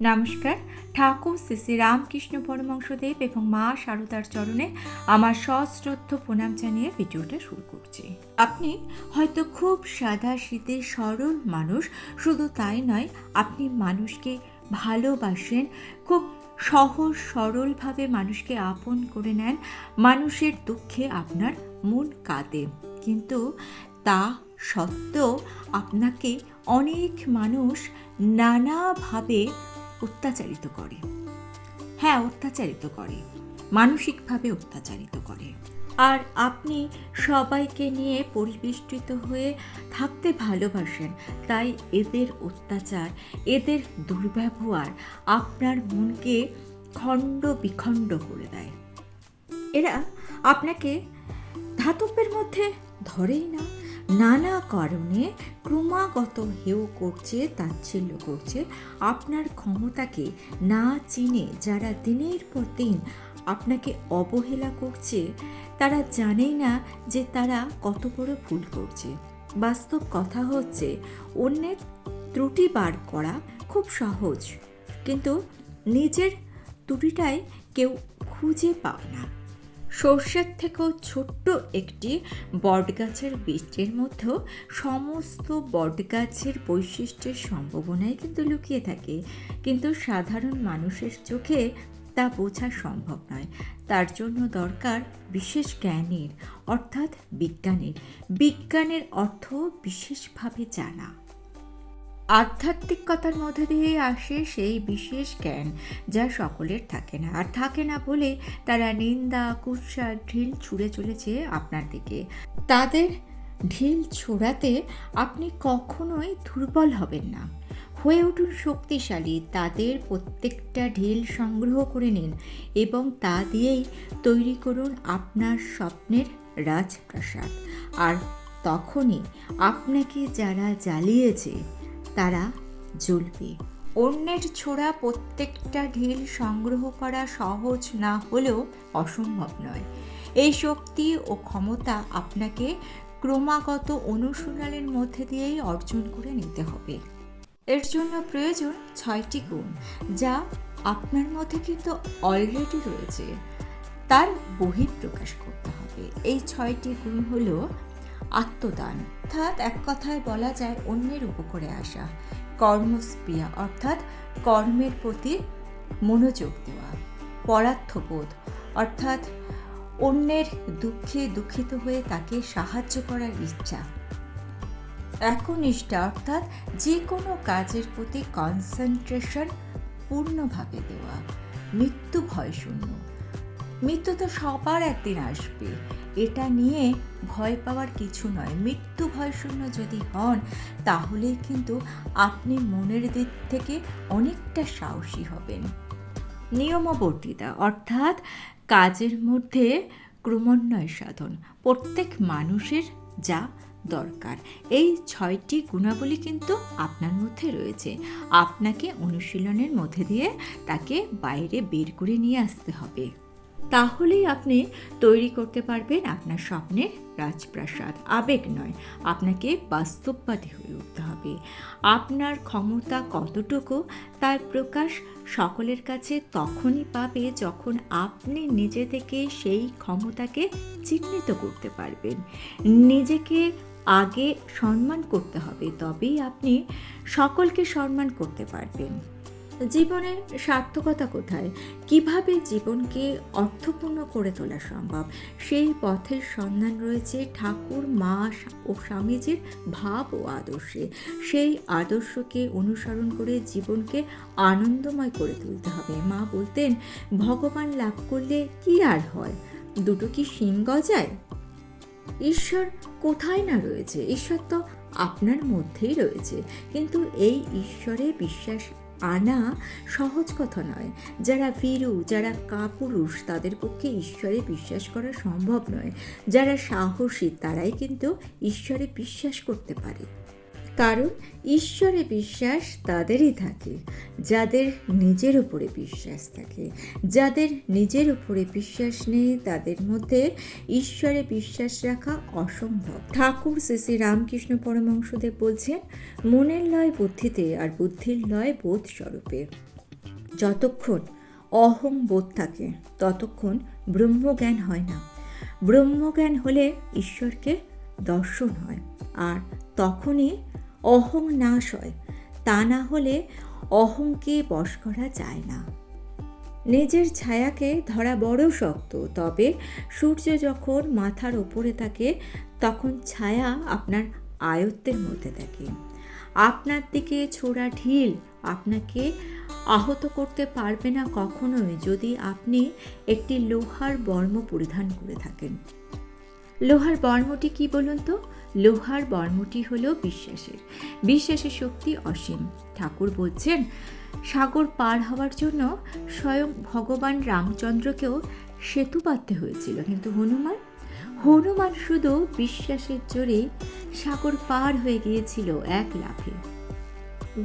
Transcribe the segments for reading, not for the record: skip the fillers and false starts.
নমস্কার। ঠাকুর শ্রী শ্রী রামকৃষ্ণ পরমহংসদেব এবং মা শারদার চরণে আমার সশ্রদ্ধ প্রণাম জানিয়ে ভিডিওটা শুরু করছি। আপনি হয়তো খুব সাদাসিধে সরল মানুষ, শুধু তাই নয়, আপনি মানুষকে ভালোবাসেন, খুব সহজ সরলভাবে মানুষকে আপন করে নেন, মানুষের দুঃখে আপনার মন কাঁদে। কিন্তু তা সত্ত্বেও আপনাকে অনেক মানুষ নানাভাবে অত্যাচারিত করে, অত্যাচারিত করে, মানসিকভাবে অত্যাচারিত করে। আর আপনি সবাইকে নিয়ে পরিবেষ্টিত হয়ে থাকতে ভালোবাসেন, তাই এদের অত্যাচার, এদের দুর্ব্যবহার আপনার মনকে খণ্ড বিখণ্ড করে দেয়। এরা আপনাকে ধাতব্যের মধ্যে ধরেই না, নানা কারণে ক্রমাগত হেয় করছে, তাচ্ছিল্য করছে। আপনার ক্ষমতাকে না চিনে যারা দিনের পর দিন আপনাকে অবহেলা করছে, তারা জানেই না যে তারা কত বড় ভুল করছে। বাস্তব কথা হচ্ছে, অন্যের ত্রুটি বার করা খুব সহজ, কিন্তু নিজের ত্রুটিটাই কেউ খুঁজে পায় না। সর্ষের থেকেও ছোট্ট একটি বটগাছের বীজের মধ্যেও সমস্ত বটগাছের বৈশিষ্ট্যের সম্ভাবনাই কিন্তু লুকিয়ে থাকে, কিন্তু সাধারণ মানুষের চোখে তা বোঝা সম্ভব নয়। তার জন্য দরকার বিশেষ জ্ঞানের, অর্থাৎ বিজ্ঞানের অর্থ বিশেষভাবে জানা। আধ্যাত্মিকতার মধ্যে দিয়ে আসে সেই বিশেষ জ্ঞান, যা সকলের থাকে না। আর থাকে না বলে তারা নিন্দা, কুৎসা, ঢিল ছুঁড়ে চলেছে আপনার দিকে। তাদের ঢিল ছোড়াতে আপনি কখনোই দুর্বল হবেন না, হয়ে উঠুন শক্তিশালী। তাদের প্রত্যেকটা ঢিল সংগ্রহ করে নিন এবং তা দিয়েই তৈরি করুন আপনার স্বপ্নের রাজপ্রাসাদ। আর তখনই আপনাকে যারা জ্বালিয়েছে তারা জ্বলবে। অন্যের ছোড়া প্রত্যেকটা ঢিল সংগ্রহ করা সহজ না হলেও অসম্ভব নয়। এই শক্তি ও ক্ষমতা আপনাকে ক্রমাগত অনুশীলনের মধ্যে দিয়েই অর্জন করে নিতে হবে। এর জন্য প্রয়োজন 6টি গুণ, যা আপনার মধ্যে কিন্তু অলরেডি রয়েছে, তার বহিঃপ্রকাশ করতে হবে। এই 6টি গুণ হলো আত্মদান, অর্থাৎ এক কথায় বলা যায় অন্যের উপকারে আসা; কর্মস্পৃহা, অর্থাৎ কর্মের প্রতি মনোযোগ দেওয়া; পরার্থবোধ, অর্থাৎ অন্যের দুঃখে দুঃখিত হয়ে তাকে সাহায্য করার ইচ্ছা; একনিষ্ঠা, অর্থাৎ যে কোনো কাজের প্রতি কনসেন্ট্রেশন পূর্ণভাবে দেওয়া; মৃত্যু ভয় শূন্য। মৃত্যু তো সবার একদিন আসবে, এটা নিয়ে ভয় পাওয়ার কিছু নয়। মৃত্যু ভয় শূন্য যদি হন, তাহলেই কিন্তু আপনি মনের দিক থেকে অনেকটা সাহসী হবেন। নিয়মবর্তিতা, অর্থাৎ কাজের মধ্যে ক্রমান্বয় সাধন, প্রত্যেক মানুষের যা দরকার। এই 6টি গুণাবলী কিন্তু আপনার মধ্যে রয়েছে, আপনাকে অনুশীলনের মধ্যে দিয়ে তাকে বাইরে বের করে নিয়ে আসতে হবে। তাহলেই আপনি তৈরি করতে পারবেন আপনার স্বপ্নের রাজপ্রাসাদ। আবেগ নয়, আপনাকে বাস্তববাদী হয়ে উঠতে হবে। আপনার ক্ষমতা কতটুকু তার প্রকাশ সকলের কাছে তখনই পাবে যখন আপনি নিজে থেকে সেই ক্ষমতাকে চিহ্নিত করতে পারবেন। নিজেকে আগে সম্মান করতে হবে, তবেই আপনি সকলকে সম্মান করতে পারবেন। জীবনে সার্থকতা কোথায়, কিভাবে জীবনকে অর্থপূর্ণ করে তোলা সম্ভব, সেই পথের সন্ধান রয়েছে ঠাকুর, মা ও স্বামীজির ভাব ও আদর্শে। সেই আদর্শকে অনুসরণ করে জীবনকে আনন্দময় করে তুলতে হবে। মা বলতেন, ভগবান লাভ করলে কি আর হয়, দুটো কি শিং গজায়? ঈশ্বর কোথায় না রয়েছে, ঈশ্বর তো আপনার মধ্যেই রয়েছে, কিন্তু এই ঈশ্বরে বিশ্বাস আনা সহজ কথা নয়। যারা ভীরু, যারা কাপুরুষ, তাদের পক্ষে ঈশ্বরে বিশ্বাস করা সম্ভব নয়। যারা সাহসী, তারাই কিন্তু ঈশ্বরে বিশ্বাস করতে পারে, কারণ ঈশ্বরে বিশ্বাস তাদেরই থাকে যাদের নিজের উপরে বিশ্বাস থাকে। যাদের নিজের উপরে বিশ্বাস নেই, তাদের মধ্যে ঈশ্বরে বিশ্বাস রাখা অসম্ভব। ঠাকুর শ্রী শ্রী রামকৃষ্ণ পরমহংসদেব বলছেন, মনের লয় বুদ্ধিতে, আর বুদ্ধির লয় বোধ স্বরূপে। যতক্ষণ অহং বোধ থাকে ততক্ষণ ব্রহ্মজ্ঞান হয় না। ব্রহ্মজ্ঞান হলে ঈশ্বরকে দর্শন হয়, আর তখনই অহং নাশ হয়। তা না হলে অহংকে বশ করা যায় না। নিজের ছায়াকে ধরা বড় শক্ত, তবে সূর্য যখন মাথার ওপরে থাকে তখন ছায়া আপনার আয়ত্তের মধ্যে থাকে। আপনার দিকে ছোড়া ঢিল আপনাকে আহত করতে পারবে না কখনোই, যদি আপনি একটি লোহার বর্ম পরিধান করে থাকেন। লোহার বর্মটি কি বলুন তো? লোহার বর্মটি হলো বিশ্বাসের শক্তি অসীম। ঠাকুর বলছেন, সাগর পার হওয়ার জন্য স্বয়ং ভগবান রামচন্দ্রকেও সেতু বাঁধতে হয়েছিল, কিন্তু হনুমান শুধু বিশ্বাসের জোরে সাগর পার হয়ে গিয়েছিল এক লাফে।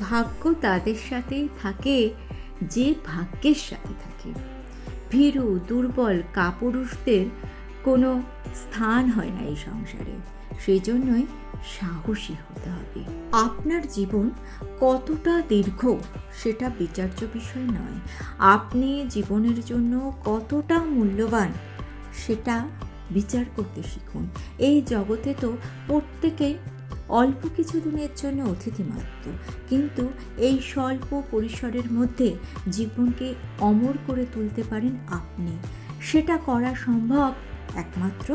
ভাগ্য তাদের সাথেই থাকে যে ভাগ্যের সাথে থাকে। ভীরু দুর্বল কাপুরুষদের কোনো স্থান হয় না এই সংসারে। সেই জন্যই সাহসী হতে হবে। আপনার জীবন কতটা দীর্ঘ সেটা বিচার্য বিষয় নয়, আপনি জীবনের জন্য কতটা মূল্যবান সেটা বিচার করতে শিখুন। এই জগতে তো প্রত্যেকেই অল্প কিছু দিনের জন্য অতিথি মাত্র, কিন্তু এই স্বল্প পরিসরের মধ্যে জীবনকে অমর করে তুলতে পারেন আপনি। সেটা করা সম্ভব একমাত্র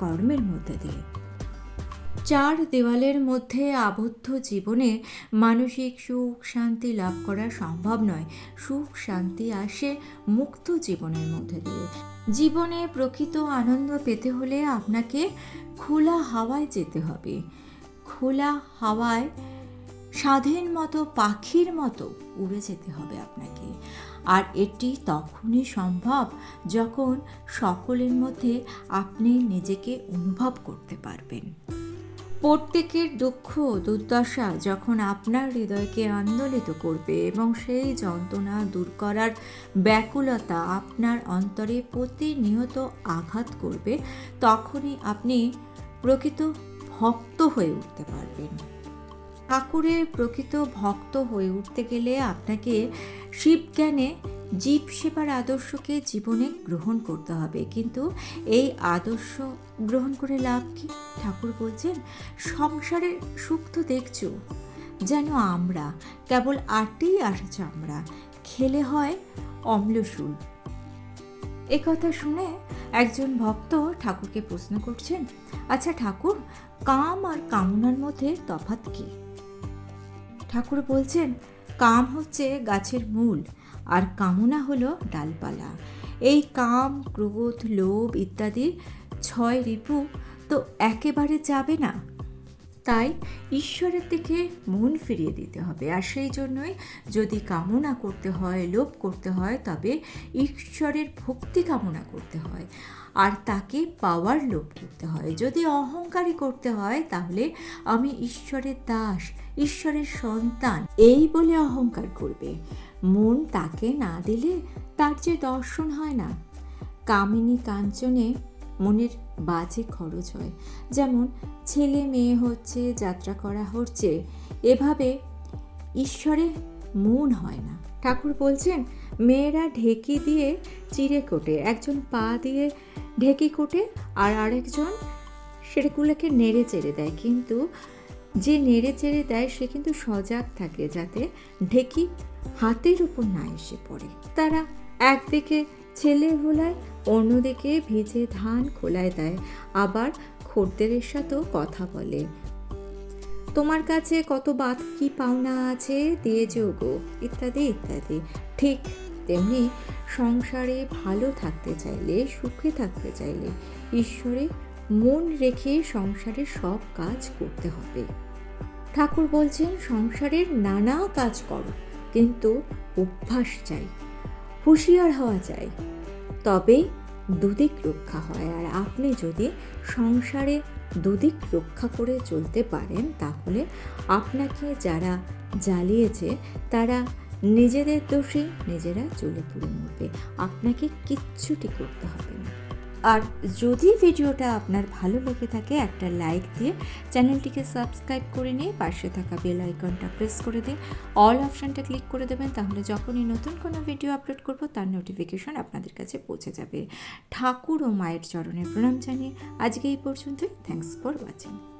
কর্মের মধ্যে দিয়ে। চার দেওয়ালের মধ্যে আবদ্ধ জীবনে মানসিক সুখ শান্তি লাভ করা সম্ভব নয়। সুখ শান্তি আসে মুক্ত জীবনের মধ্যে দিয়ে। জীবনে প্রকৃত আনন্দ পেতে হলে আপনাকে খোলা হাওয়ায় যেতে হবে। খোলা হাওয়ায় স্বাধীন মতো পাখির মতো উড়ে যেতে হবে আপনাকে। আর এটি তখনই সম্ভব যখন সকলের মধ্যে আপনি নিজেকে অনুভব করতে পারবেন। প্রত্যেকের দুঃখ দুর্দশা যখন আপনার হৃদয়কে আন্দোলিত করবে এবং সেই যন্ত্রণা দূর করার ব্যাকুলতা আপনার অন্তরে প্রতিনিয়ত আঘাত করবে, তখনই আপনি প্রকৃত ভক্ত হয়ে উঠতে পারবেন। ঠাকুরের প্রকৃত ভক্ত হয়ে উঠতে গেলে আপনাকে শিবজ্ঞানে জীব সেবার আদর্শকে জীবনে গ্রহণ করতে হবে। কিন্তু এই আদর্শ গ্রহণ করে লাভ কি? ঠাকুর বলছেন, সংসারের সুখ তো দেখছো, যেন আমরা কেবল আটেই আসছে, আমরা খেলে হয় অম্লশূল। কথা শুনে একজন ভক্ত ঠাকুরকে প্রশ্ন করছেন, আচ্ছা ঠাকুর, কাম আর কামনার মধ্যে তফাৎ কি? ঠাকুর বলছেন, কাম হচ্ছে গাছের মূল আর কামনা হলো ডালপালা। এই কাম ক্রোধ লোভ ইত্যাদি 6 রিপু তো একেবারে যাবে না। তাই ঈশ্বরের দিকে মন ফিরিয়ে দিতে হবে। আর সেই জন্যই যদি কামনা করতে হয়, লোভ করতে হয়, তবে ঈশ্বরের ভক্তি কামনা করতে হয় আর তাকে পাওয়ার লোভ করতে হয়। যদি অহংকারী করতে হয়, তাহলে আমি ঈশ্বরের দাস, ঈশ্বরের সন্তান এই বলে অহংকার করবে। মন তাকে না দিলে তার যে দর্শন হয় না। কামিনী কাঞ্চনে মনের বাজে খরচ হয়। যেমন ছেলে মেয়ে হচ্ছে, যাত্রা করা হচ্ছে, এভাবে ঈশ্বরে মন হয় না। ঠাকুর বলছেন, মেয়েরা ঢেকি দিয়ে চিড়ে কোটে, একজন পা দিয়ে ঢেকি কোটে আর আরেকজন সেগুলোকে নেড়ে চেড়ে দেয়, কিন্তু যে নেড়ে চেড়ে দেয় সে কিন্তু সজাগ থাকে যাতে ঢেকি হাতের উপর না এসে পড়ে। তারা একদিকে ছেলে ভোলায়, অন্যদিকে ভিজে ধান খোলায় দেয়, আবার খদ্দেরের সাথেও কথা বলে, তোমার কাছে কত বাকি পাওনা আছে দিয়ে যেও গো, ইত্যাদি ইত্যাদি। ঠিক তেমনি সংসারে ভালো থাকতে চাইলে, সুখে থাকতে চাইলে ঈশ্বরে মন রেখে সংসারের সব কাজ করতে হবে। ঠাকুর বলছেন, সংসারের নানা কাজ করো, কিন্তু অভ্যাস চাই, হুঁশিয়ার হওয়া চাই, তবেই দুদিক রক্ষা হয়। আর আপনি যদি সংসারে দুদিক রক্ষা করে চলতে পারেন, তাহলে আপনাকে যারা জ্বালিয়েছে তারা নিজেদের দোষে নিজেরা জ্বলে পুড়ে মরবে, আপনাকে কিচ্ছুটি করতে হবে না। আর যদি ভিডিওটা আপনার ভালো লেগে থাকে একটা লাইক দিয়ে চ্যানেলটিকে সাবস্ক্রাইব করে নিয়ে পাশে থাকা বেল আইকনটা প্রেস করে দিন, অল অপশানটা ক্লিক করে দেবেন, তাহলে যখনই নতুন কোনো ভিডিও আপলোড করব তার নোটিফিকেশন আপনাদের কাছে পৌঁছে যাবে। ঠাকুর ও মায়ের চরণে প্রণাম জানিয়ে আজকে এই পর্যন্তই। Thanks for watching.